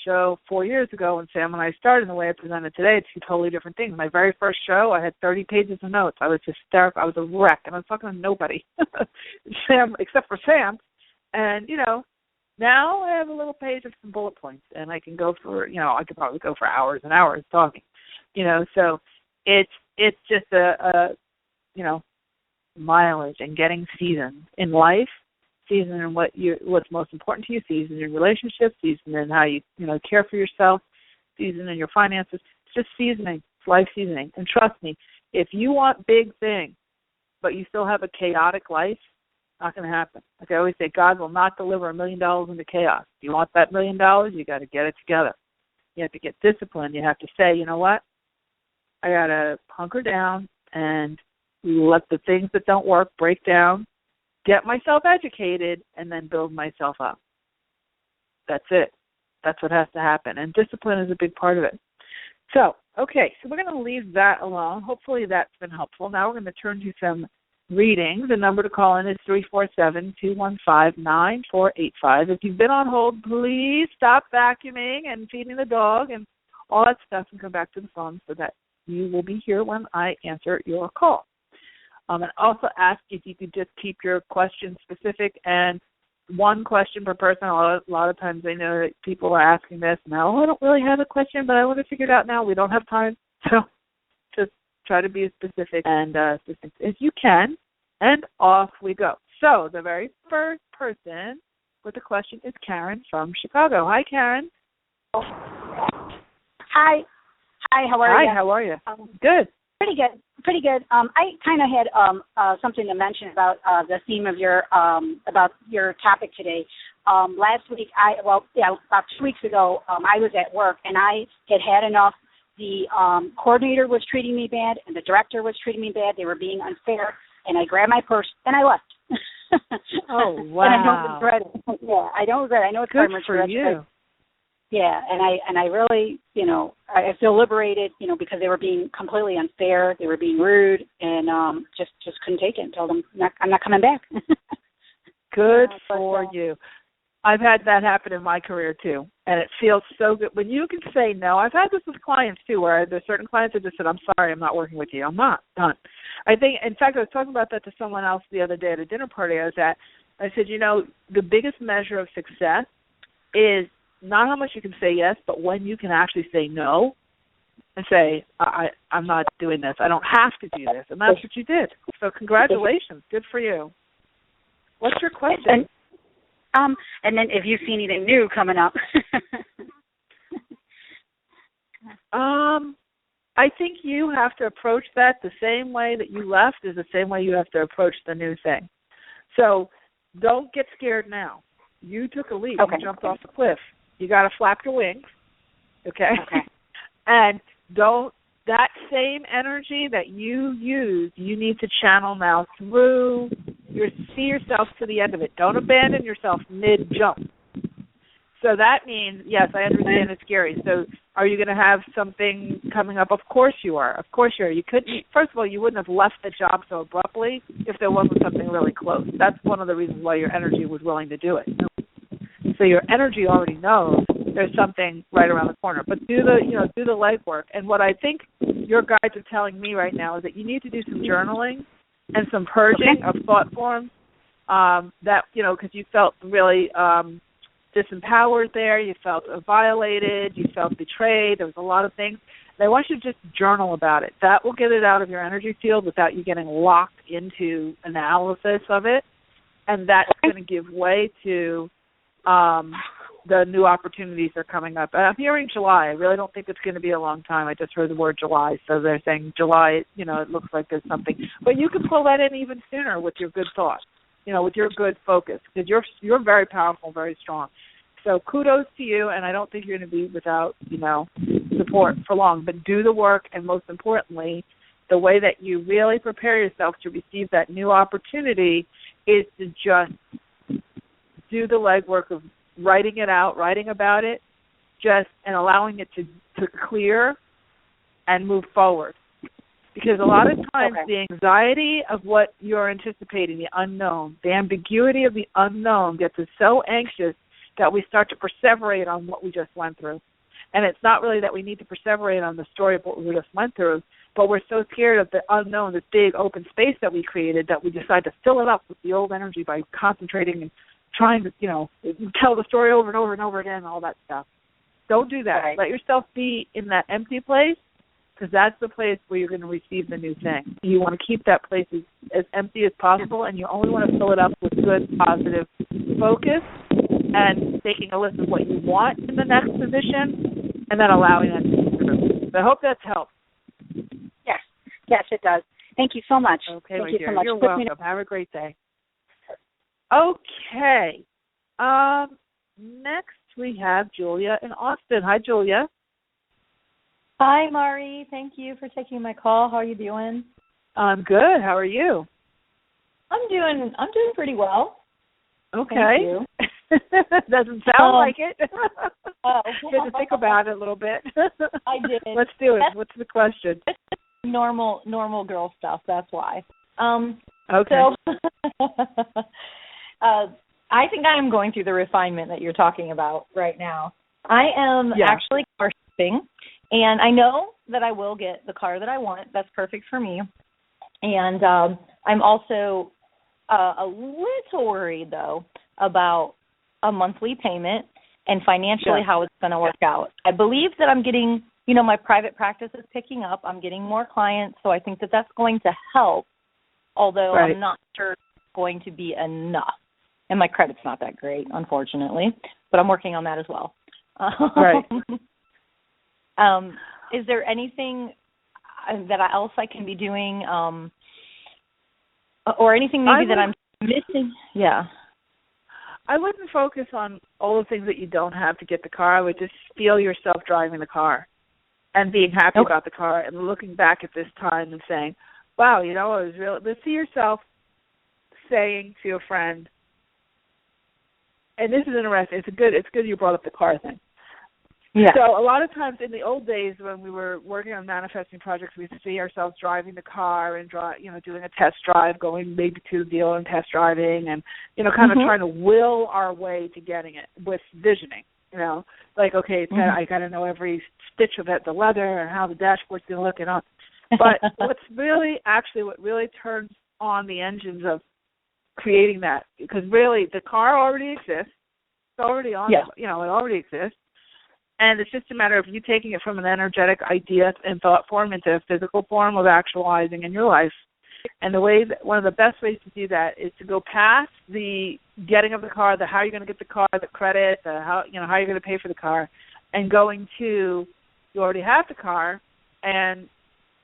show 4 years ago when Sam and I started, and the way I present it today, it's two totally different things. My very first show, I had 30 pages of notes. I was hysterical. I was a wreck, and I was talking to nobody, Sam, except for Sam. And, now I have a little page of some bullet points, and I can go for, I could probably go for hours and hours talking, So it's just a mileage and getting seasoned in life. Season in what's most important to you, season in relationships, season in how you care for yourself, season in your finances. It's just seasoning. It's life seasoning. And trust me, if you want big things, but you still have a chaotic life, not going to happen. Like I always say, God will not deliver $1 million into chaos. If you want that $1 million, you got to get it together. You have to get disciplined. You have to say, you know what? I got to hunker down and let the things that don't work break down, get myself educated, and then build myself up. That's it. That's what has to happen. And discipline is a big part of it. So we're going to leave that alone. Hopefully that's been helpful. Now we're going to turn to some readings. The number to call in is 347-215-9485. If you've been on hold, please stop vacuuming and feeding the dog and all that stuff and come back to the phone so that you will be here when I answer your call. And also ask if you could just keep your questions specific and one question per person. A lot of times I know that people are asking this. No, I don't really have a question, but I want to figure it out now. We don't have time. So just try to be as specific and specific as you can, and off we go. So the very first person with the question is Karen from Chicago. Hi, Karen. Hi, how are you? Hi, how are you? Good. Pretty good. I kind of had something to mention about the theme of about your topic today. Last week, about 2 weeks ago, I was at work and I had enough. The coordinator was treating me bad and the director was treating me bad. They were being unfair, and I grabbed my purse and I left. Oh wow! And I don't regret it. Yeah, I don't regret it. I know it's good much for you. Yeah, and I really, I feel liberated, because they were being completely unfair. They were being rude, and just couldn't take it and told them I'm not coming back. Good for you. I've had that happen in my career too, and it feels so good when you can say no. I've had this with clients too, where there's certain clients that just said, "I'm sorry, I'm not working with you. I'm not done." I think, in fact, I was talking about that to someone else the other day at a dinner party I was at. I said, the biggest measure of success is not how much you can say yes, but when you can actually say no and say, I'm not doing this. I don't have to do this. And that's what you did. So congratulations. Good for you. What's your question? And then if you see anything new coming up. I think you have to approach that the same way that you left is the same way you have to approach the new thing. So don't get scared now. You took a leap. Okay. You jumped off the cliff. You got to flap your wings, okay? And that same energy that you used, you need to channel now through see yourself to the end of it. Don't abandon yourself mid-jump. So that means, yes, I understand it's scary. So are you going to have something coming up? Of course you are. Of course you are. First of all, you wouldn't have left the job so abruptly if there wasn't something really close. That's one of the reasons why your energy was willing to do it. So your energy already knows there's something right around the corner. But do the legwork. And what I think your guides are telling me right now is that you need to do some journaling and some purging of thought forms that, because you felt really disempowered there, you felt violated, you felt betrayed, there was a lot of things. And I want you to just journal about it. That will get it out of your energy field without you getting locked into analysis of it. And that's going to give way to the new opportunities that are coming up. I'm hearing July. I really don't think it's going to be a long time. I just heard the word July, so they're saying July, it looks like there's something. But you can pull that in even sooner with your good thoughts, with your good focus, because you're very powerful, very strong. So kudos to you, and I don't think you're going to be without, support for long. But do the work, and most importantly, the way that you really prepare yourself to receive that new opportunity is to just do the legwork of writing it out, writing about it, and allowing it to clear and move forward. Because a lot of times the anxiety of what you're anticipating, the unknown, the ambiguity of the unknown gets us so anxious that we start to perseverate on what we just went through. And it's not really that we need to perseverate on the story of what we just went through, but we're so scared of the unknown, this big open space that we created, that we decide to fill it up with the old energy by concentrating and trying to, tell the story over and over and over again and all that stuff. Don't do that. Right. Let yourself be in that empty place, because that's the place where you're going to receive the new thing. You want to keep that place as empty as possible, and you only want to fill it up with good, positive focus and taking a list of what you want in the next position and then allowing that to come through. So I hope that's helped. Yes, it does. Thank you so much. Okay, Thank my you dear. so much. You're welcome. Have a great day. Okay. Next we have Julia in Austin. Hi, Julia. Hi, Mari. Thank you for taking my call. How are you doing? I'm good. How are you? I'm doing pretty well. Okay. Thank you. Doesn't sound like it. You had to think about it a little bit. I did. Let's do it. What's the question? Normal girl stuff. That's why. Okay. So, I think I am going through the refinement that you're talking about right now. I am actually car shopping, and I know that I will get the car that I want. That's perfect for me. And I'm also a little worried, though, about a monthly payment and financially how it's going to work out. I believe that I'm getting, my private practice is picking up. I'm getting more clients, so I think that that's going to help, although I'm not sure it's going to be enough. And my credit's not that great, unfortunately, but I'm working on that as well. Right. Is there anything that else I can be doing, or anything maybe that I'm missing? Yeah. I wouldn't focus on all the things that you don't have to get the car. I would just feel yourself driving the car and being happy about the car and looking back at this time and saying, wow, I was really, but see yourself saying to a friend, and this is interesting, it's good you brought up the car thing. Yeah. So a lot of times in the old days when we were working on manifesting projects, we used to see ourselves driving the car and doing a test drive, going maybe to the dealer and test driving, and kind of trying to will our way to getting it with visioning. Like okay, I got to know every stitch of it, the leather, and how the dashboard's going to look and all. But what really turns on the engines of creating that, because really the car already exists. It's already on. It already exists. And it's just a matter of you taking it from an energetic idea and thought form into a physical form of actualizing in your life. And one of the best ways to do that is to go past the getting of the car, the how you're going to get the car, the credit, the how you're going to pay for the car, and going to you already have the car, and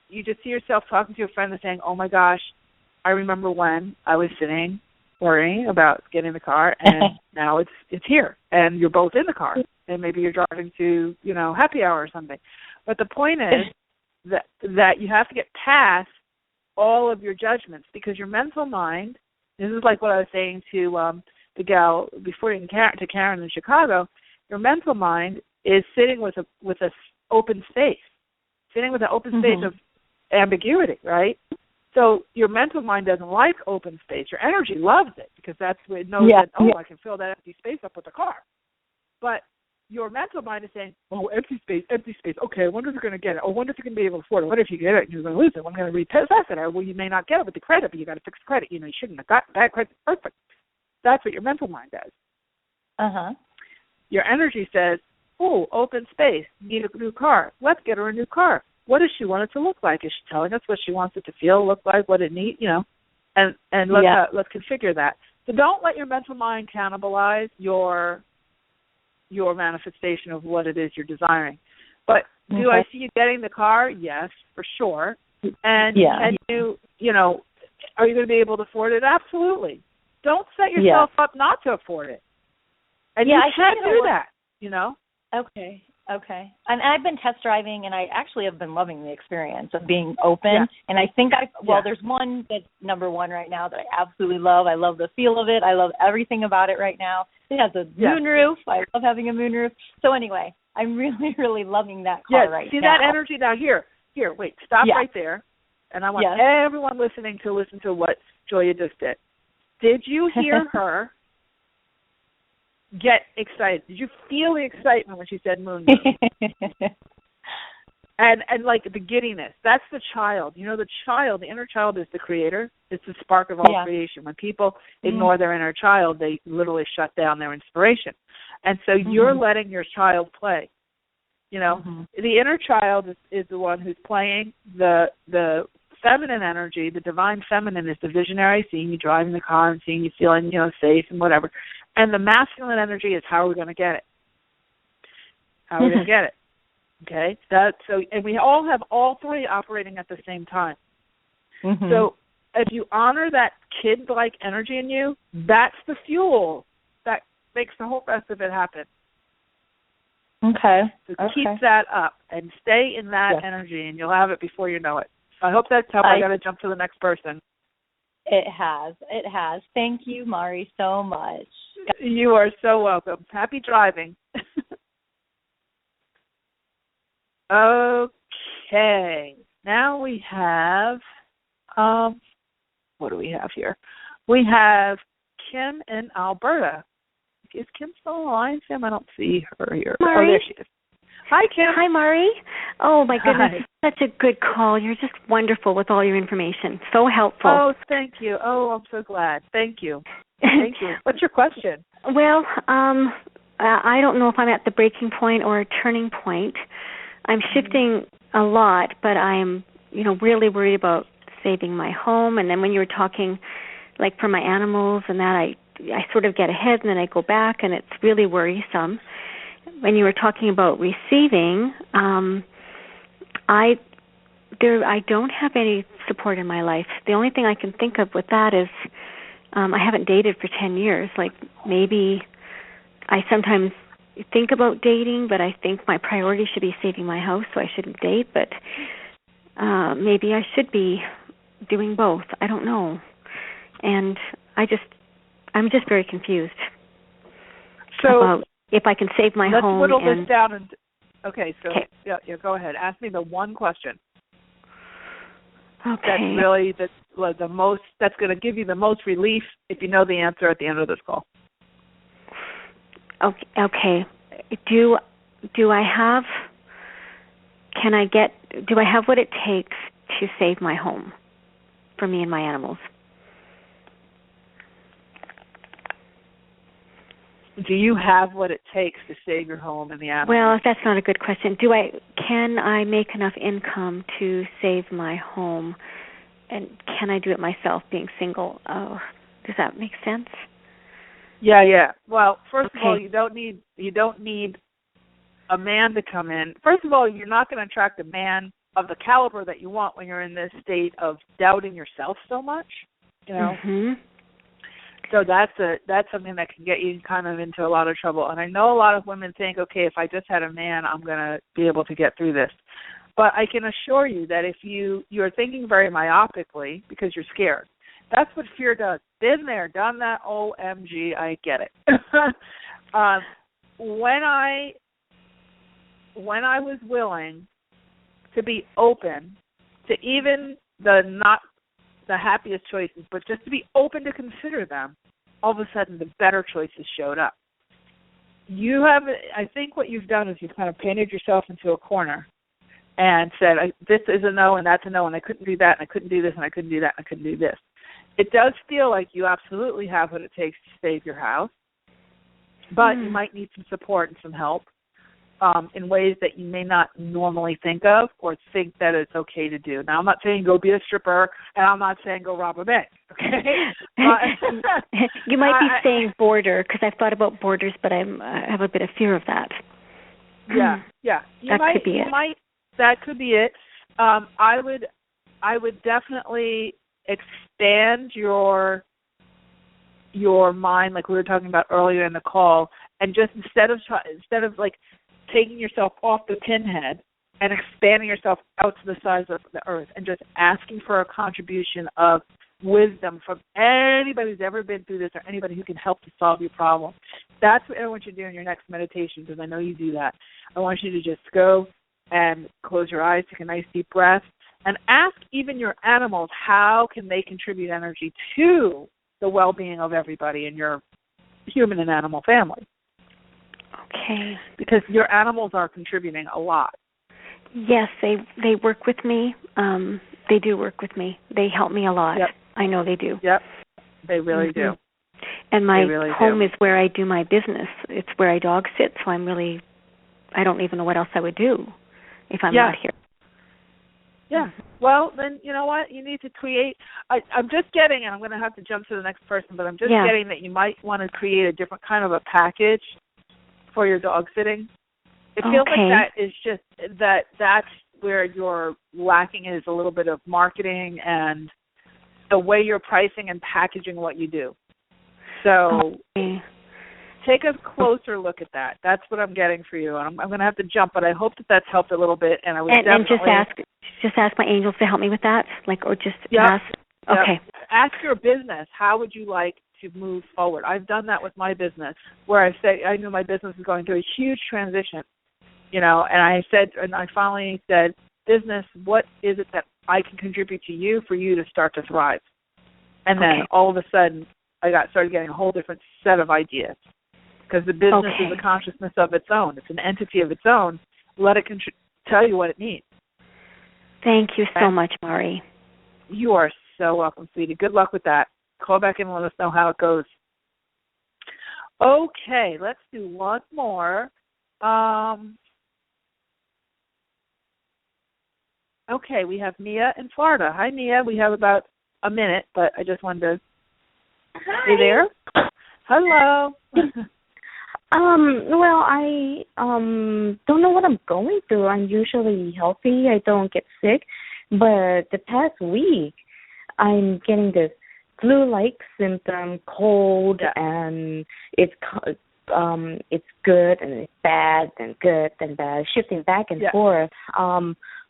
you just see yourself talking to a friend and saying, oh my gosh, I remember when I was sitting worrying about getting the car, and now it's here, and you're both in the car, and maybe you're driving to, happy hour or something. But the point is that you have to get past all of your judgments, because your mental mind, this is like what I was saying to the gal before, to Karen in Chicago, your mental mind is sitting with a open space, sitting with an open space of ambiguity, right? So your mental mind doesn't like open space. Your energy loves it, because that's where it knows that, I can fill that empty space up with a car. But your mental mind is saying, empty space. Okay, I wonder if you're going to get it. I wonder if you're going to be able to afford it. What if you get it and you're going to lose it? I'm going to repossess it. Well, you may not get it with the credit, but you got to fix the credit. You shouldn't have got bad credit. Perfect. That's what your mental mind does. Your energy says, open space. Need a new car. Let's get her a new car. What does she want it to look like? Is she telling us what she wants it to feel, look like, what it needs, and let's configure that. So don't let your mental mind cannibalize your manifestation of what it is you're desiring. But do I see you getting the car? Yes, for sure. And can you, are you going to be able to afford it? Absolutely. Don't set yourself up not to afford it. And you can't do that, Okay. And I've been test driving, and I actually have been loving the experience of being open. Yeah. And I think there's one that's number one right now that I absolutely love. I love the feel of it. I love everything about it right now. It has a moonroof. I love having a moonroof. So anyway, I'm really, really loving that car right now. See that energy now? Here, wait, stop right there. And I want everyone listening to listen to what Julia just did. Did you hear her get excited? Did you feel the excitement when she said moon? and like the giddiness, that's the child. The inner child is the creator. It's the spark of all creation. When people ignore their inner child, they literally shut down their inspiration. And so you're letting your child play. The inner child is the one who's playing. The feminine energy, the divine feminine, is the visionary, seeing you driving the car and seeing you feeling, safe and whatever. And the masculine energy is how are we going to get it? How are we going to get it? Okay? And we all have all three operating at the same time. So if you honor that kid-like energy in you, that's the fuel that makes the whole rest of it happen. Okay. So keep that up and stay in that energy, and you'll have it before you know it. I hope that's helped. I got to jump to the next person. It has. Thank you, Mari, so much. You are so welcome. Happy driving. Okay. Now we have, what do we have here? We have Kim in Alberta. Is Kim still on the line, Sam? I don't see her here. Mari? Oh, there she is. Hi, Kim. Hi, Mari. Oh, my goodness. Hi. Such a good call. You're just wonderful with all your information. So helpful. Oh, thank you. Oh, I'm so glad. Thank you. Thank you. What's your question? Well, I don't know if I'm at the breaking point or a turning point. I'm shifting a lot, but I'm, really worried about saving my home. And then when you were talking, like for my animals and that, I sort of get ahead and then I go back, and it's really worrisome. When you were talking about receiving, I don't have any support in my life. The only thing I can think of with that is I haven't dated for 10 years. Like maybe I sometimes think about dating, but I think my priority should be saving my house, so I shouldn't date. But maybe I should be doing both. I don't know. And I'm just very confused about if I can save my home. Let's whittle this down. Okay, so go ahead. Ask me the one question. Okay. That's really the most. That's going to give you the most relief if you know the answer at the end of this call. Okay. Do I have? Do I have what it takes to save my home for me and my animals? Do you have what it takes to save your home and the animals? Well, that's not a good question. Can I make enough income to save my home, and can I do it myself, being single? Oh, does that make sense? Yeah. Well, first of all, you don't need a man to come in. First of all, you're not going to attract a man of the caliber that you want when you're in this state of doubting yourself so much. So that's something that can get you kind of into a lot of trouble. And I know a lot of women think, okay, if I just had a man, I'm going to be able to get through this. But I can assure you that if you're thinking very myopically because you're scared, that's what fear does. Been there, done that. OMG, I get it. When I was willing to be open to even the not the happiest choices, but just to be open to consider them, all of a sudden the better choices showed up. I think what you've done is you've kind of painted yourself into a corner and said, this is a no and that's a no, and I couldn't do that, and I couldn't do this, and I couldn't do that, and I couldn't do this. It does feel like you absolutely have what it takes to save your house, but you might need some support and some help in ways that you may not normally think of or think that it's okay to do. Now, I'm not saying go be a stripper, and I'm not saying go rob a bank, okay? You might be saying border, because I've thought about borders, but I have a bit of fear of that. Yeah. Could be it. That could be it. I would definitely expand your mind, like we were talking about earlier in the call, and just instead of like taking yourself off the pinhead and expanding yourself out to the size of the earth and just asking for a contribution of wisdom from anybody who's ever been through this or anybody who can help to solve your problem. That's what I want you to do in your next meditation, because I know you do that. I want you to just go and close your eyes, take a nice deep breath, and ask even your animals how can they contribute energy to the well-being of everybody in your human and animal family. Okay. Because your animals are contributing a lot. Yes, they work with me. They do work with me. They help me a lot. Yep. I know they do. Yep, they really do. And my home is where I do my business. It's where I dog sit, so I don't even know what else I would do if I'm not here. Yeah. Well, then, you know what? You need to create. I'm just getting, and I'm going to have to jump to the next person, but I'm just getting that you might want to create a different kind of a package for your dog sitting. It feels like that is just that's where you're lacking, is a little bit of marketing and the way you're pricing and packaging what you do. So take a closer look at that. That's what I'm getting for you. And I'm going to have to jump, but I hope that that's helped a little bit. And I would definitely just ask my angels to help me with that, ask. Okay. Ask your business, how would you like to move forward? I've done that with my business, where I knew my business was going through a huge transition, and I finally said, business, what is it that I can contribute to you for you to start to thrive? And then all of a sudden, I started getting a whole different set of ideas, because the business is a consciousness of its own. It's an entity of its own. Let it tell you what it needs. Thank you so much, Mari. You are so welcome, sweetie. Good luck with that. Call back in and let us know how it goes. Okay, let's do one more. Okay, we have Mia in Florida. Hi, Mia. We have about a minute, but I just wanted to... Hi. You there? Hello. Well, I don't know what I'm going through. I'm usually healthy. I don't get sick. But the past week, I'm getting this flu-like symptom, cold, and it's good and it's bad and good and bad, shifting back and forth.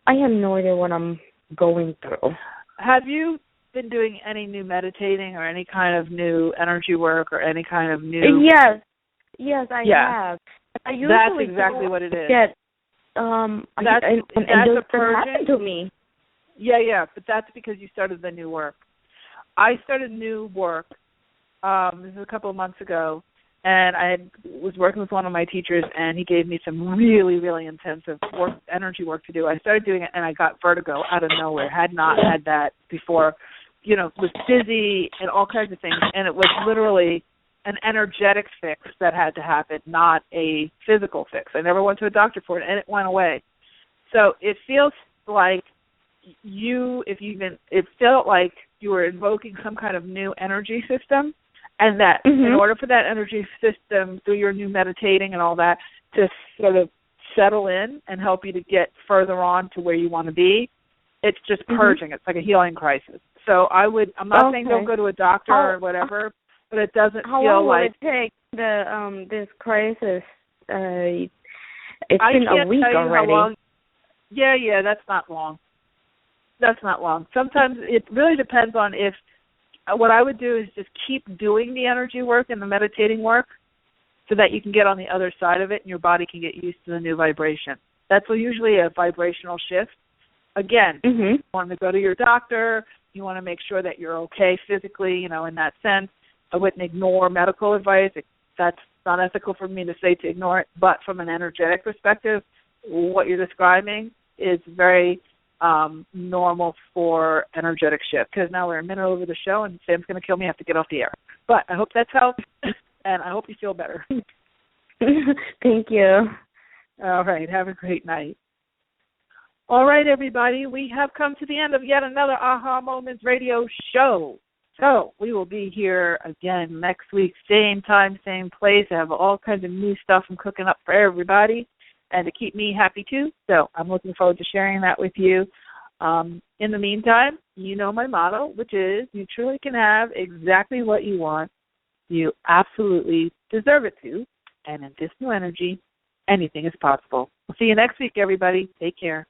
I have no idea what I'm going through. Have you been doing any new meditating or any kind of new energy work or any kind of new... Yes, I have. I usually that's exactly what it is. And those happened to me. Yeah, but that's because you started the new work. I started new work, this is a couple of months ago, and I was working with one of my teachers, and he gave me some really, really intensive energy work to do. I started doing it, and I got vertigo out of nowhere. Had not had that before. Was dizzy and all kinds of things, and it was literally an energetic fix that had to happen, not a physical fix. I never went to a doctor for it, and it went away. So it feels like it felt like you were invoking some kind of new energy system, and that in order for that energy system, through your new meditating and all that, to sort of settle in and help you to get further on to where you want to be, it's just purging. It's like a healing crisis. So I'm not saying don't go to a doctor or whatever, but it doesn't How feel long like... will it take this crisis? It's been a week already. Yeah, that's not long. That's not long. Sometimes it really depends on if... What I would do is just keep doing the energy work and the meditating work so that you can get on the other side of it and your body can get used to the new vibration. That's usually a vibrational shift. Again, you want to go to your doctor. You want to make sure that you're okay physically, in that sense. I wouldn't ignore medical advice. That's not ethical for me to say to ignore it. But from an energetic perspective, what you're describing is very normal for energetic shift. Because now we're a minute over the show and Sam's going to kill me. I have to get off the air. But I hope that's helped, and I hope you feel better. Thank you. All right. Have a great night. All right, everybody. We have come to the end of yet another Aha Moments radio show. So we will be here again next week, same time, same place. I have all kinds of new stuff I'm cooking up for everybody and to keep me happy too. So I'm looking forward to sharing that with you. In the meantime, you know my motto, which is you truly can have exactly what you want. You absolutely deserve it to. And in this new energy, anything is possible. We'll see you next week, everybody. Take care.